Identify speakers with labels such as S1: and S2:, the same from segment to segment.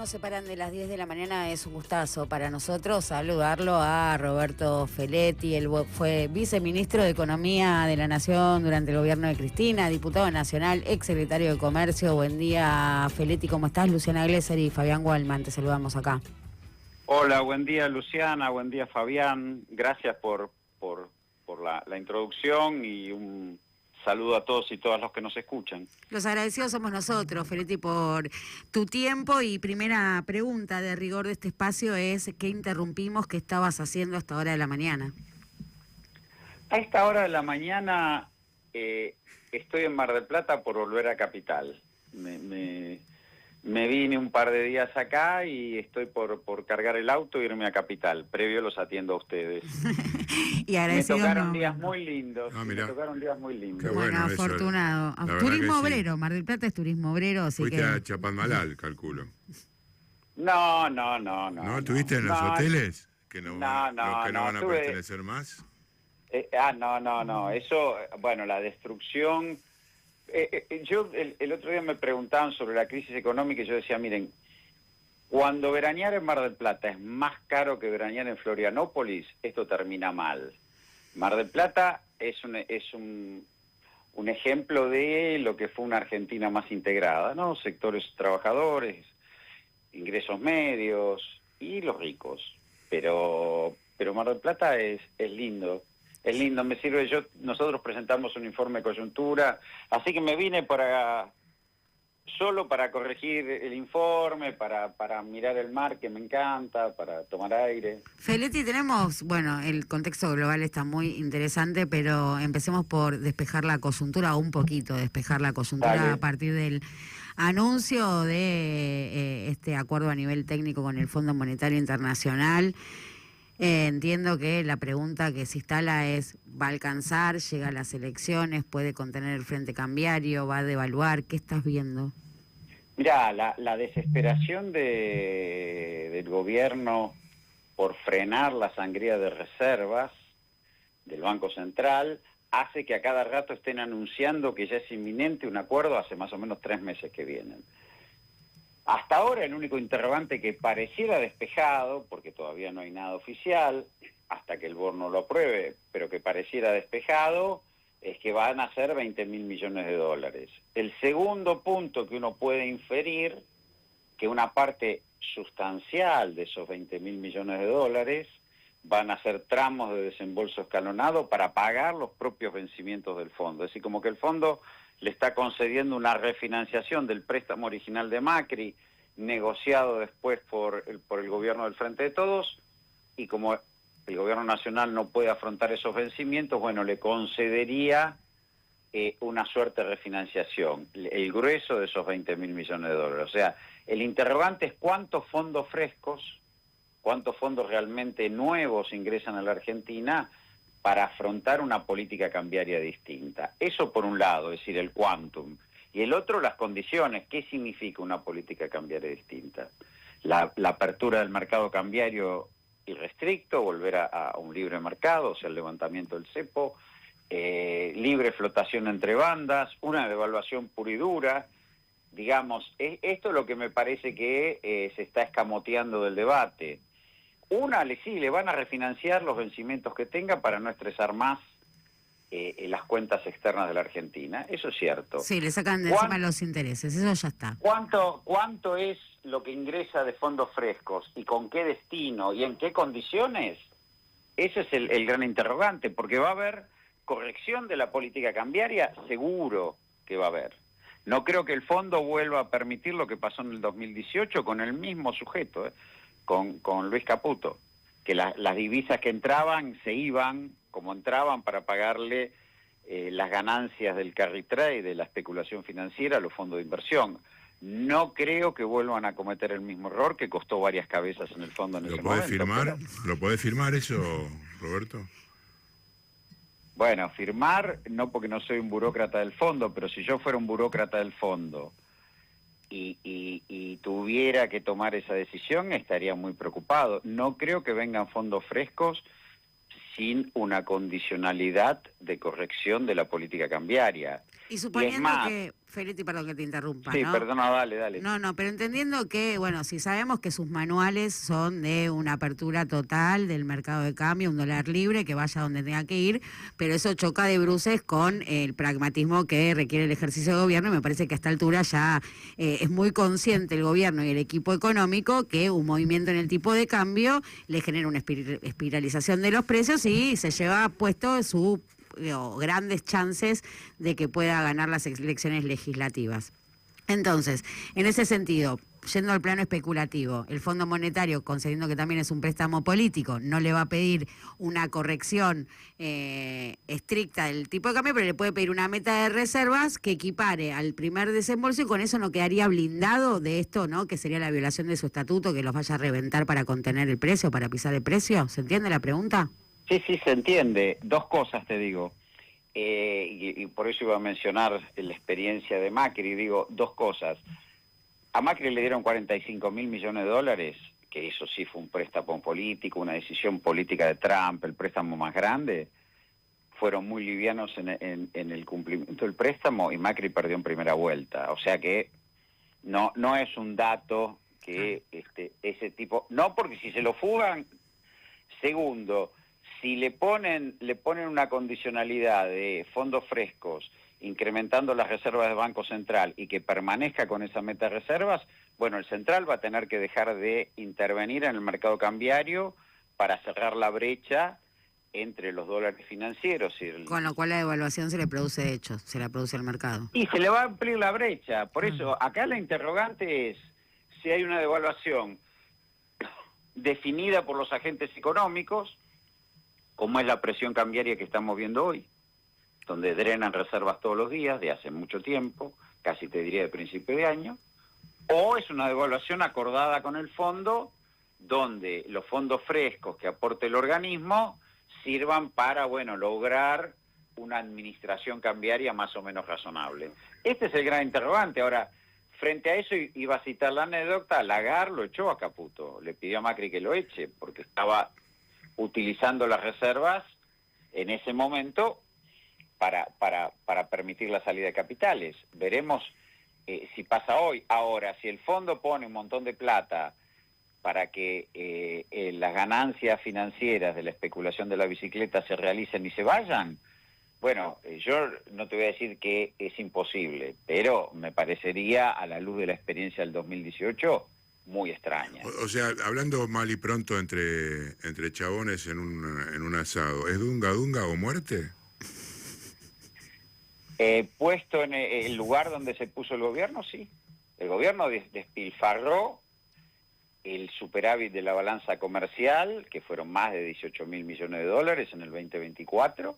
S1: No se paran de las 10 de la mañana, es un gustazo para nosotros saludarlo a Roberto Feletti. Él fue viceministro de Economía de la Nación durante el gobierno de Cristina, diputado nacional, exsecretario de Comercio. Buen día, Feletti, ¿cómo estás? Luciana Glesser y Fabián Gualman, te saludamos acá.
S2: Hola, buen día Luciana, buen día Fabián. Gracias por la introducción y un saludo a todos y todas los que nos escuchan.
S1: Los agradecidos somos nosotros, Feletti, por tu tiempo. Y primera pregunta de rigor de este espacio es: ¿qué interrumpimos? ¿Qué estabas haciendo a esta hora de la mañana?
S2: A esta hora de la mañana estoy en Mar del Plata por volver a Capital. Me vine un par de días acá y estoy por cargar el auto e irme a Capital. Previo los atiendo a ustedes.
S1: Y agradecidos.
S2: Me tocaron días muy lindos.
S3: Ah,
S2: me tocaron días muy lindos.
S3: Qué
S1: Bueno, afortunado. Turismo obrero, Mar del Plata es turismo obrero, así
S3: fuiste
S1: que...
S3: a Chapadmalal, calculo.
S2: No.
S3: ¿No? ¿Estuviste en los hoteles? Que no van a pertenecer más.
S2: No. Eso, bueno, la destrucción... yo el otro día me preguntaban sobre la crisis económica y yo decía, miren, cuando veranear en Mar del Plata es más caro que veranear en Florianópolis, esto termina mal. Mar del Plata es un ejemplo de lo que fue una Argentina más integrada, ¿no? Sectores trabajadores, ingresos medios y los ricos. Pero Mar del Plata es lindo. Es lindo, me sirve. Nosotros presentamos un informe de coyuntura, así que me vine solo para corregir el informe, para mirar el mar, que me encanta, para tomar aire.
S1: Feletti, tenemos, bueno, el contexto global está muy interesante, pero empecemos por despejar la coyuntura, un poquito despejar la coyuntura. Dale. A partir del anuncio de este acuerdo a nivel técnico con el Fondo Monetario Internacional. Entiendo que la pregunta que se instala es: ¿va a alcanzar? ¿Llega a las elecciones? ¿Puede contener el frente cambiario? ¿Va a devaluar? ¿Qué estás viendo?
S2: Mirá, la desesperación del gobierno por frenar la sangría de reservas del Banco Central hace que a cada rato estén anunciando que ya es inminente un acuerdo hace más o menos 3 meses que vienen. Hasta ahora el único interrogante que pareciera despejado, porque todavía no hay nada oficial, hasta que el BOR no lo apruebe, pero que pareciera despejado, es que van a ser 20.000 millones de dólares. El segundo punto que uno puede inferir, que una parte sustancial de esos 20.000 millones de dólares van a ser tramos de desembolso escalonado para pagar los propios vencimientos del fondo. Es decir, como que el fondo le está concediendo una refinanciación del préstamo original de Macri, negociado después por el gobierno del Frente de Todos, y como el gobierno nacional no puede afrontar esos vencimientos, bueno, le concedería una suerte de refinanciación, el grueso de esos 20.000 millones de dólares. O sea, el interrogante es cuántos fondos frescos, cuántos fondos realmente nuevos ingresan a la Argentina para afrontar una política cambiaria distinta. Eso por un lado, es decir, el quantum. Y el otro, las condiciones. ¿Qué significa una política cambiaria distinta? La apertura del mercado cambiario irrestricto, volver a un libre mercado, o sea, el levantamiento del cepo, libre flotación entre bandas, una devaluación pura y dura. Digamos, esto es lo que me parece que se está escamoteando del debate. Le van a refinanciar los vencimientos que tenga para no estresar más las cuentas externas de la Argentina. Eso es cierto.
S1: Sí, le sacan de encima los intereses, eso ya está.
S2: ¿Cuánto es lo que ingresa de fondos frescos y con qué destino y en qué condiciones? Ese es el gran interrogante, porque va a haber corrección de la política cambiaria, seguro que va a haber. No creo que el fondo vuelva a permitir lo que pasó en el 2018 con el mismo sujeto, con Luis Caputo, que las divisas que entraban se iban como entraban para pagarle las ganancias del carry trade, de la especulación financiera, a los fondos de inversión. No creo que vuelvan a cometer el mismo error que costó varias cabezas en el fondo en ese momento.
S3: ¿Lo puede firmar eso, Roberto?
S2: Bueno, firmar, no porque no soy un burócrata del fondo, pero si yo fuera un burócrata del fondo y tuviera que tomar esa decisión, estaría muy preocupado. No creo que vengan fondos frescos sin una condicionalidad de corrección de la política cambiaria.
S1: Y suponiendo que, Feletti, perdón que te interrumpa,
S2: sí,
S1: ¿no?
S2: perdona, dale.
S1: No, pero entendiendo que, bueno, si sabemos que sus manuales son de una apertura total del mercado de cambio, un dólar libre, que vaya donde tenga que ir, pero eso choca de bruces con el pragmatismo que requiere el ejercicio de gobierno, y me parece que a esta altura ya es muy consciente el gobierno y el equipo económico que un movimiento en el tipo de cambio le genera una espiralización de los precios y se lleva puesto su grandes chances de que pueda ganar las elecciones legislativas. Entonces, en ese sentido, yendo al plano especulativo, el Fondo Monetario, concediendo que también es un préstamo político, no le va a pedir una corrección estricta del tipo de cambio, pero le puede pedir una meta de reservas que equipare al primer desembolso, y con eso no quedaría blindado de esto, ¿no? Que sería la violación de su estatuto, que los vaya a reventar para contener el precio, para pisar el precio. ¿Se entiende la pregunta?
S2: Sí, se entiende. Dos cosas te digo. Y por eso iba a mencionar la experiencia de Macri. Digo, dos cosas. A Macri le dieron 45.000 millones de dólares, que eso sí fue un préstamo político, una decisión política de Trump, el préstamo más grande. Fueron muy livianos en el cumplimiento del préstamo y Macri perdió en primera vuelta. O sea que no es un dato que ese tipo... No, porque si se lo fugan... Segundo, si le ponen una condicionalidad de fondos frescos, incrementando las reservas del Banco Central y que permanezca con esa meta de reservas, bueno, el Central va a tener que dejar de intervenir en el mercado cambiario para cerrar la brecha entre los dólares financieros.
S1: Con lo cual la devaluación se le produce, de hecho, se la produce al mercado.
S2: Y se le va a ampliar la brecha. Por eso, acá la interrogante es si hay una devaluación definida por los agentes económicos, como es la presión cambiaria que estamos viendo hoy, donde drenan reservas todos los días, de hace mucho tiempo, casi te diría de principio de año, o es una devaluación acordada con el fondo, donde los fondos frescos que aporte el organismo sirvan para, bueno, lograr una administración cambiaria más o menos razonable. Este es el gran interrogante. Ahora, frente a eso, iba a citar la anécdota, Lagarde lo echó a Caputo, le pidió a Macri que lo eche, porque estaba utilizando las reservas en ese momento para permitir la salida de capitales. Veremos si pasa hoy. Ahora, si el fondo pone un montón de plata para que las ganancias financieras de la especulación de la bicicleta se realicen y se vayan, bueno, yo no te voy a decir que es imposible, pero me parecería, a la luz de la experiencia del 2018, muy extraña.
S3: O sea, hablando mal y pronto entre chabones en un asado, ¿es dunga o muerte?
S2: Puesto en el lugar donde se puso el gobierno, sí. El gobierno despilfarró el superávit de la balanza comercial, que fueron más de 18.000 millones de dólares en el 2024,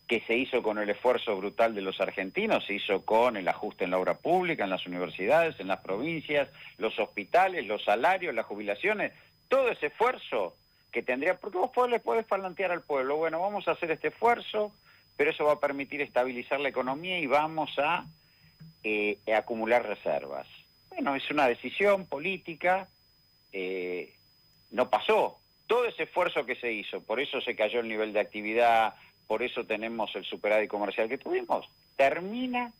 S2: que se hizo con el esfuerzo brutal de los argentinos, se hizo con el ajuste en la obra pública, en las universidades, en las provincias, los hospitales, los salarios, las jubilaciones, todo ese esfuerzo que tendría, porque vos le podés plantear al pueblo, bueno, vamos a hacer este esfuerzo, pero eso va a permitir estabilizar la economía y vamos a acumular reservas. Bueno, es una decisión política, no pasó. Todo ese esfuerzo que se hizo, por eso se cayó el nivel de actividad, por eso tenemos el superávit comercial que tuvimos, termina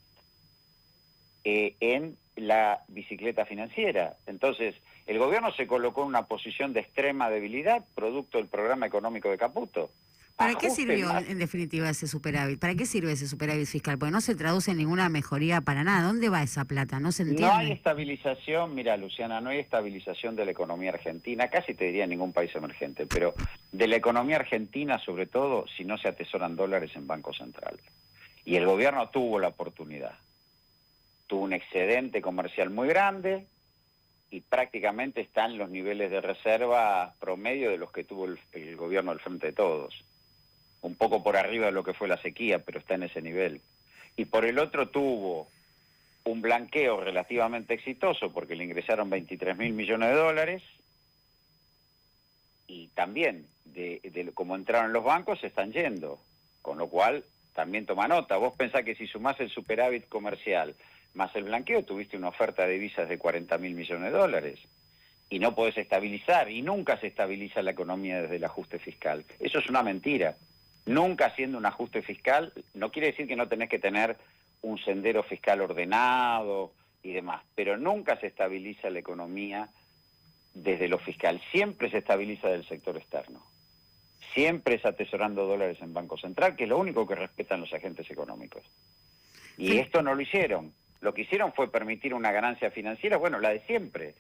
S2: en la bicicleta financiera. Entonces, el gobierno se colocó en una posición de extrema debilidad, producto del programa económico de Caputo.
S1: ¿Para qué sirvió, en definitiva, ese superávit? ¿Para qué sirve ese superávit fiscal? Porque no se traduce en ninguna mejoría para nada. ¿Dónde va esa plata? No se entiende.
S2: No hay estabilización, mira, Luciana, no hay estabilización de la economía argentina, casi te diría en ningún país emergente, pero de la economía argentina, sobre todo, si no se atesoran dólares en Banco Central. Y el gobierno tuvo la oportunidad. Tuvo un excedente comercial muy grande y prácticamente está en los niveles de reserva promedio de los que tuvo el gobierno del Frente de Todos. Un poco por arriba de lo que fue la sequía, pero está en ese nivel. Y por el otro tuvo un blanqueo relativamente exitoso, porque le ingresaron 23.000 millones de dólares, y también, de como entraron los bancos, se están yendo, con lo cual también toma nota. Vos pensás que si sumás el superávit comercial más el blanqueo, tuviste una oferta de divisas de 40.000 millones de dólares. Y no podés estabilizar, y nunca se estabiliza la economía desde el ajuste fiscal. Eso es una mentira. Nunca haciendo un ajuste fiscal, no quiere decir que no tenés que tener un sendero fiscal ordenado y demás, pero nunca se estabiliza la economía desde lo fiscal, siempre se estabiliza del sector externo, siempre es atesorando dólares en Banco Central, que es lo único que respetan los agentes económicos. Y
S1: Sí.
S2: esto no lo hicieron, lo que hicieron fue permitir una ganancia financiera, bueno, la de siempre.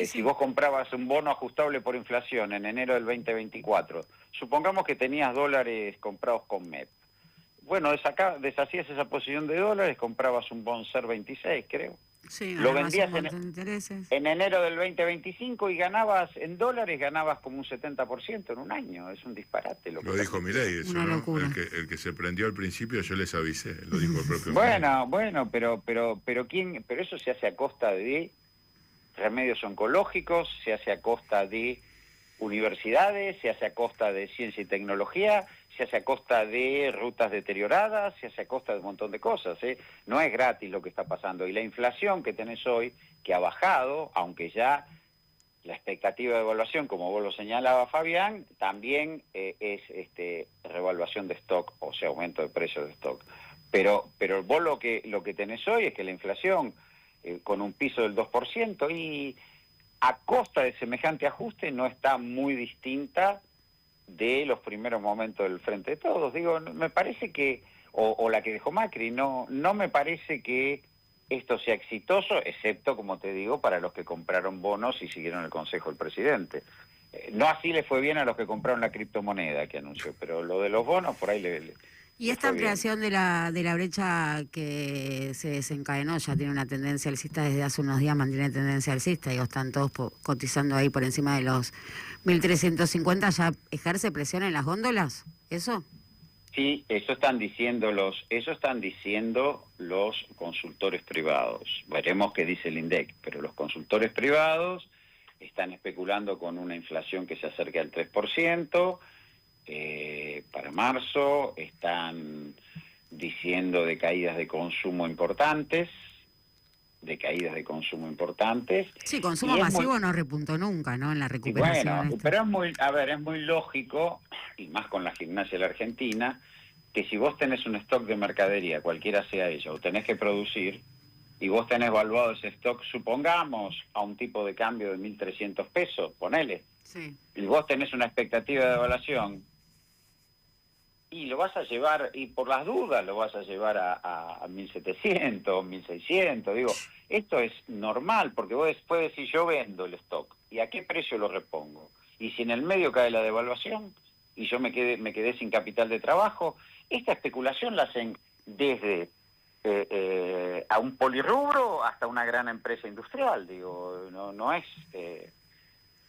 S2: Si vos comprabas un bono ajustable por inflación en enero del 2024, supongamos que tenías dólares comprados con MEP. Bueno, deshacías esa posición de dólares, comprabas un Bonser 26, creo.
S1: Sí,
S2: Lo
S1: ganabas
S2: vendías
S1: un montón de intereses.
S2: en enero del 2025 y ganabas, en dólares ganabas como un 70% en un año. Es un disparate lo que
S3: dijo Milei, eso,
S1: Una
S3: ¿no?
S1: locura.
S3: El que se prendió al principio, yo les avisé, lo dijo el propio Milei.
S2: Bueno, pero eso se hace a costa de remedios oncológicos, se hace a costa de universidades, se hace a costa de ciencia y tecnología, se hace a costa de rutas deterioradas, se hace a costa de un montón de cosas, ¿eh? No es gratis lo que está pasando. Y la inflación que tenés hoy, que ha bajado, aunque ya la expectativa de evaluación, como vos lo señalaba, Fabián, también es revaluación de stock, o sea, aumento de precios de stock. Pero vos lo que tenés hoy es que la inflación, con un piso del 2%, y a costa de semejante ajuste no está muy distinta de los primeros momentos del Frente de Todos. Digo, me parece que, o la que dejó Macri, no me parece que esto sea exitoso, excepto, como te digo, para los que compraron bonos y siguieron el consejo del presidente. No así le fue bien a los que compraron la criptomoneda que anunció, pero lo de los bonos por ahí
S1: Y esta ampliación de la brecha que se desencadenó ya tiene una tendencia alcista desde hace unos días, mantiene tendencia alcista, digo, están todos cotizando ahí por encima de los 1.350, ¿ya ejerce presión en las góndolas? ¿Eso?
S2: Sí, eso están diciendo los consultores privados. Veremos qué dice el INDEC, pero los consultores privados están especulando con una inflación que se acerca al 3%, para marzo, están diciendo de caídas de consumo importantes.
S1: Sí, consumo masivo no repuntó nunca, ¿no? En la recuperación.
S2: Bueno, pero es muy lógico, y más con la gimnasia de la Argentina, que si vos tenés un stock de mercadería, cualquiera sea ella, o tenés que producir, y vos tenés valuado ese stock, supongamos, a un tipo de cambio de 1.300 pesos, ponele,
S1: sí,
S2: y vos tenés una expectativa de evaluación, y lo vas a llevar, y por las dudas lo vas a llevar a 1.700, 1.600, digo, esto es normal, porque vos después decís, yo vendo el stock, ¿y a qué precio lo repongo? Y si en el medio cae la devaluación, y yo me quedé sin capital de trabajo, esta especulación la hacen desde a un polirrubro hasta una gran empresa industrial, digo, no es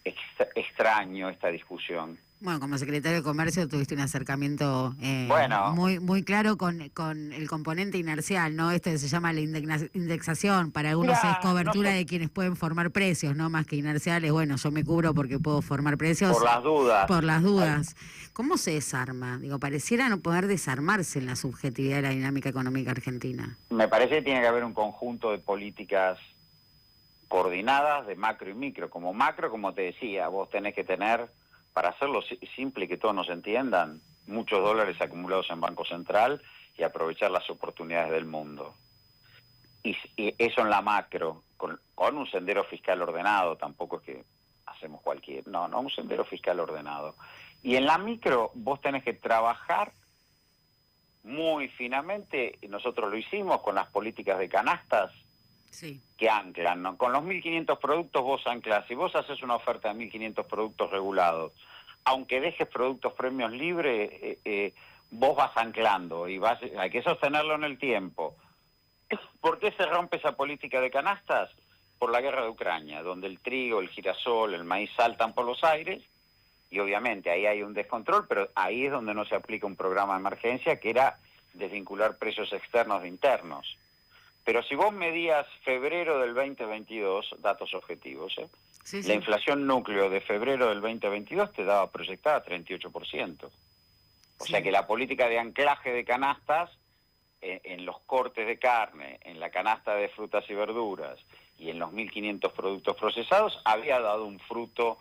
S2: extraño esta discusión.
S1: Bueno, como secretario de Comercio tuviste un acercamiento
S2: Bueno,
S1: muy claro con el componente inercial, ¿no? Se llama la indexación, para algunos es cobertura de quienes pueden formar precios, ¿no? Más que inerciales, bueno, yo me cubro porque puedo formar precios.
S2: Por las dudas.
S1: Por las dudas. ¿Cómo se desarma? Digo, pareciera no poder desarmarse en la subjetividad de la dinámica económica argentina.
S2: Me parece que tiene que haber un conjunto de políticas coordinadas de macro y micro. Como macro, como te decía, vos tenés que tener, para hacerlo simple y que todos nos entiendan, muchos dólares acumulados en Banco Central y aprovechar las oportunidades del mundo. Y eso en la macro, con un sendero fiscal ordenado, tampoco es que hacemos un sendero fiscal ordenado. Y en la micro vos tenés que trabajar muy finamente, y nosotros lo hicimos con las políticas de canastas,
S1: sí,
S2: que anclan, ¿no? Con los 1.500 productos vos anclás. Si vos haces una oferta de 1.500 productos regulados, aunque dejes productos premios libres, vos vas anclando y hay que sostenerlo en el tiempo. ¿Por qué se rompe esa política de canastas? Por la guerra de Ucrania, donde el trigo, el girasol, el maíz saltan por los aires, y obviamente ahí hay un descontrol, pero ahí es donde no se aplica un programa de emergencia, que era desvincular precios externos de internos. Pero si vos medías febrero del 2022, datos objetivos,
S1: sí.
S2: La inflación núcleo de febrero del 2022 te daba proyectada 38%. O sea que la política de anclaje de canastas en los cortes de carne, en la canasta de frutas y verduras y en los 1.500 productos procesados había dado un fruto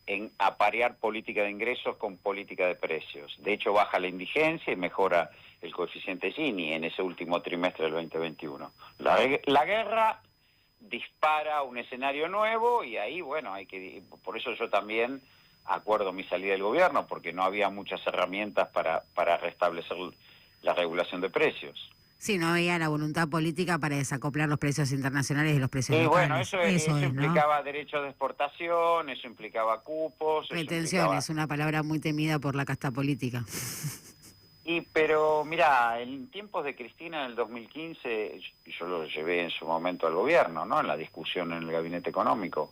S2: en aparear política de ingresos con política de precios. De hecho, baja la indigencia y mejora el coeficiente Gini en ese último trimestre del 2021. La guerra dispara un escenario nuevo y ahí, bueno, por eso yo también acuerdo mi salida del gobierno, porque no había muchas herramientas para restablecer la regulación de precios.
S1: Sí, no había la voluntad política para desacoplar los precios internacionales de los precios
S2: Y
S1: locales.
S2: bueno, eso implicaba, ¿no?, derechos de exportación, eso implicaba cupos.
S1: Retenciones, una palabra muy temida por la casta política.
S2: Pero mira, en tiempos de Cristina en el 2015, yo lo llevé en su momento al gobierno, ¿no?, en la discusión en el gabinete económico,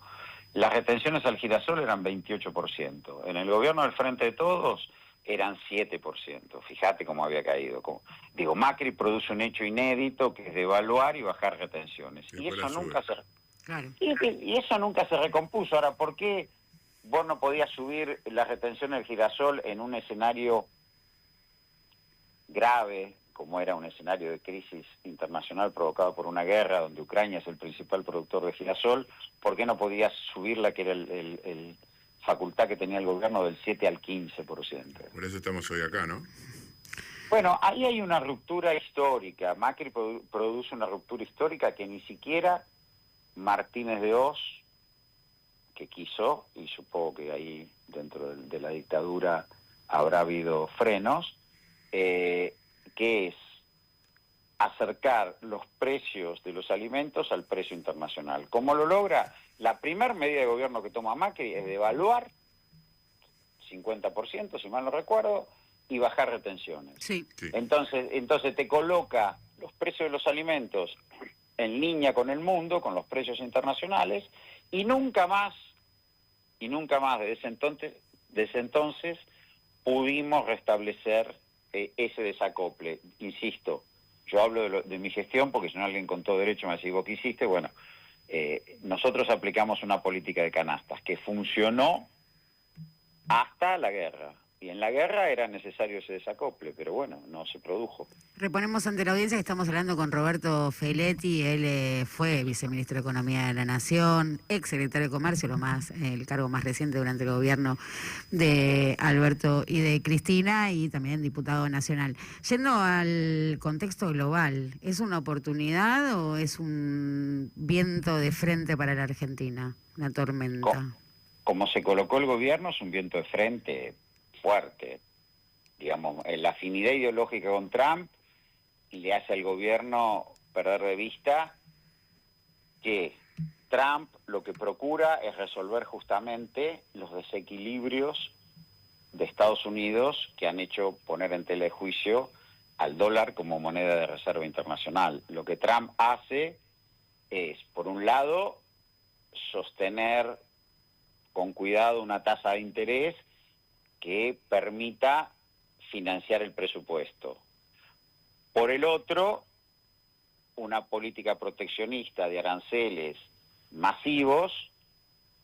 S2: las retenciones al girasol eran 28%. En el gobierno del Frente de Todos eran 7%. Fíjate cómo había caído. Macri produce un hecho inédito, que es devaluar y bajar retenciones. Y eso nunca se...
S1: Claro.
S2: Y eso nunca se recompuso. Ahora, ¿por qué vos no podías subir la retención del girasol en un escenario grave, como era un escenario de crisis internacional provocado por una guerra donde Ucrania es el principal productor de girasol? ¿Por qué no podías subirla, que era el facultad que tenía el gobierno, del 7 al 15%?
S3: Por eso estamos hoy acá, ¿no?
S2: Bueno, ahí hay una ruptura histórica. Macri produce una ruptura histórica que ni siquiera Martínez de Oz, que quiso, y supongo que ahí dentro de la dictadura habrá habido frenos, que es acercar los precios de los alimentos al precio internacional. ¿Cómo lo logra? La primera medida de gobierno que toma Macri es devaluar 50%, si mal no recuerdo, y bajar retenciones.
S1: Sí.
S2: Entonces te coloca los precios de los alimentos en línea con el mundo, con los precios internacionales, y nunca más desde ese entonces pudimos restablecer ese desacople. Insisto, yo hablo de mi gestión, porque si no alguien con todo derecho me dice, ¿vos qué hiciste? Bueno, nosotros aplicamos una política de canastas que funcionó hasta la guerra. Y en la guerra era necesario ese desacople, pero bueno, no se produjo.
S1: Reponemos ante la audiencia que estamos hablando con Roberto Feletti. Él fue viceministro de Economía de la Nación, ex secretario de Comercio, el cargo más reciente durante el gobierno de Alberto y de Cristina, y también diputado nacional. Yendo al contexto global, ¿es una oportunidad o es un viento de frente para la Argentina, una tormenta?
S2: Como se colocó el gobierno, es un viento de frente fuerte. Digamos, la afinidad ideológica con Trump le hace al gobierno perder de vista que Trump lo que procura es resolver justamente los desequilibrios de Estados Unidos, que han hecho poner en tela de juicio al dólar como moneda de reserva internacional. Lo que Trump hace es, por un lado, sostener con cuidado una tasa de interés que permita financiar el presupuesto. Por el otro, una política proteccionista de aranceles masivos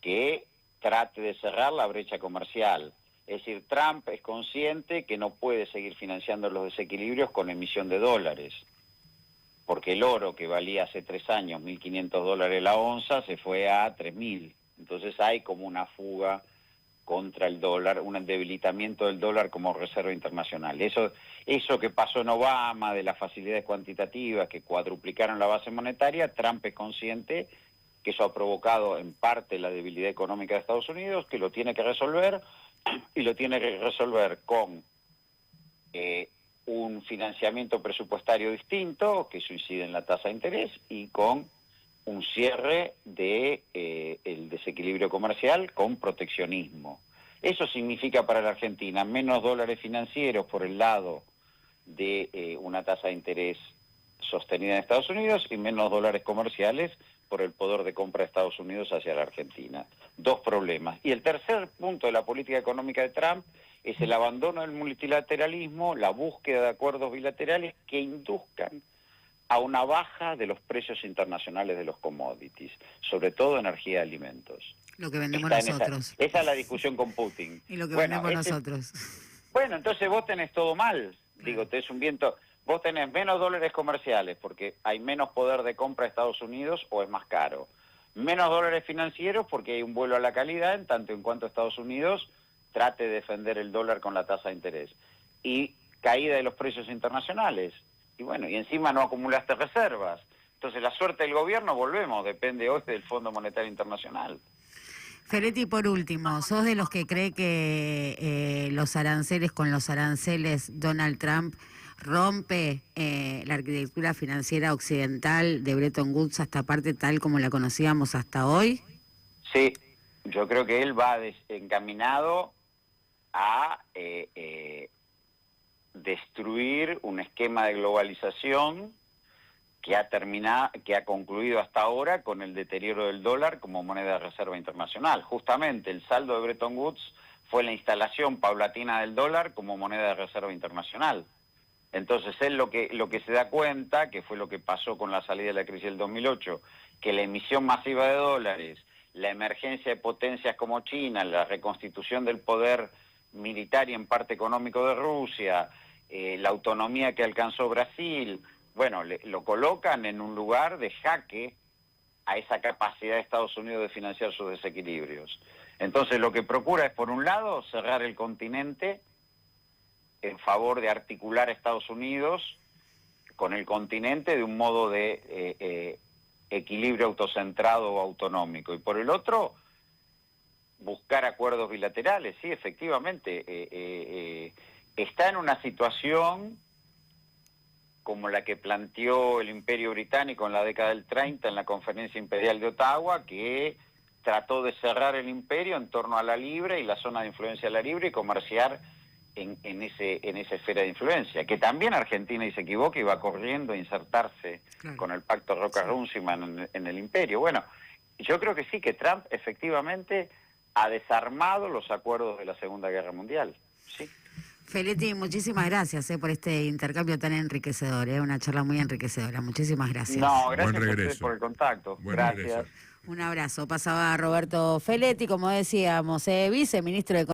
S2: que trate de cerrar la brecha comercial. Es decir, Trump es consciente que no puede seguir financiando los desequilibrios con emisión de dólares, porque el oro, que valía hace 3 años $1.500 la onza, se fue a 3.000. Entonces hay como una fuga contra el dólar, un debilitamiento del dólar como reserva internacional. Eso que pasó en Obama, de las facilidades cuantitativas que cuadruplicaron la base monetaria, Trump es consciente que eso ha provocado en parte la debilidad económica de Estados Unidos, que lo tiene que resolver, y lo tiene que resolver con un financiamiento presupuestario distinto, que eso incide en la tasa de interés, y con un cierre de el desequilibrio comercial con proteccionismo. Eso significa para la Argentina menos dólares financieros por el lado de una tasa de interés sostenida en Estados Unidos y menos dólares comerciales por el poder de compra de Estados Unidos hacia la Argentina. 2 problemas. Y el tercer punto de la política económica de Trump es el abandono del multilateralismo, la búsqueda de acuerdos bilaterales que induzcan a una baja de los precios internacionales de los commodities, sobre todo energía y alimentos.
S1: Lo que vendemos nosotros.
S2: Esa es la discusión con Putin.
S1: Y lo que vendemos nosotros.
S2: Bueno, entonces vos tenés todo mal. Digo, tenés un viento. Vos tenés menos dólares comerciales porque hay menos poder de compra de Estados Unidos o es más caro. Menos dólares financieros porque hay un vuelo a la calidad en tanto en cuanto Estados Unidos trate de defender el dólar con la tasa de interés. Y caída de los precios internacionales. Y bueno, y encima no acumulaste reservas. Entonces la suerte del gobierno, volvemos, depende hoy del Fondo Monetario Internacional.
S1: Feletti, por último, ¿sos de los que cree que los aranceles Donald Trump rompe la arquitectura financiera occidental de Bretton Woods hasta parte tal como la conocíamos hasta hoy?
S2: Sí, yo creo que él va encaminado a destruir un esquema de globalización que ha concluido hasta ahora con el deterioro del dólar como moneda de reserva internacional. Justamente el saldo de Bretton Woods fue la instalación paulatina del dólar como moneda de reserva internacional. Entonces él lo que se da cuenta, que fue lo que pasó con la salida de la crisis del 2008, que la emisión masiva de dólares, la emergencia de potencias como China, la reconstitución del poder militar y en parte económico de Rusia, la autonomía que alcanzó Brasil, bueno, lo colocan en un lugar de jaque a esa capacidad de Estados Unidos de financiar sus desequilibrios. Entonces lo que procura es, por un lado, cerrar el continente en favor de articular a Estados Unidos con el continente de un modo de equilibrio autocentrado o autonómico. Y por el otro, buscar acuerdos bilaterales. Sí, efectivamente, está en una situación como la que planteó el Imperio Británico en la década del 30 en la Conferencia Imperial de Ottawa, que trató de cerrar el imperio en torno a la Libre y la zona de influencia de la Libre y comerciar en esa esfera de influencia, que también Argentina, y se equivoca, iba corriendo a insertarse con el pacto Roca-Runciman en el imperio. Bueno, yo creo que sí, que Trump efectivamente ha desarmado los acuerdos de la Segunda Guerra Mundial, sí.
S1: Feletti, muchísimas gracias por este intercambio tan enriquecedor, una charla muy enriquecedora. Muchísimas gracias.
S2: No, gracias a ustedes por el contacto. Gracias.
S1: Un abrazo. Pasaba Roberto Feletti, como decíamos, viceministro de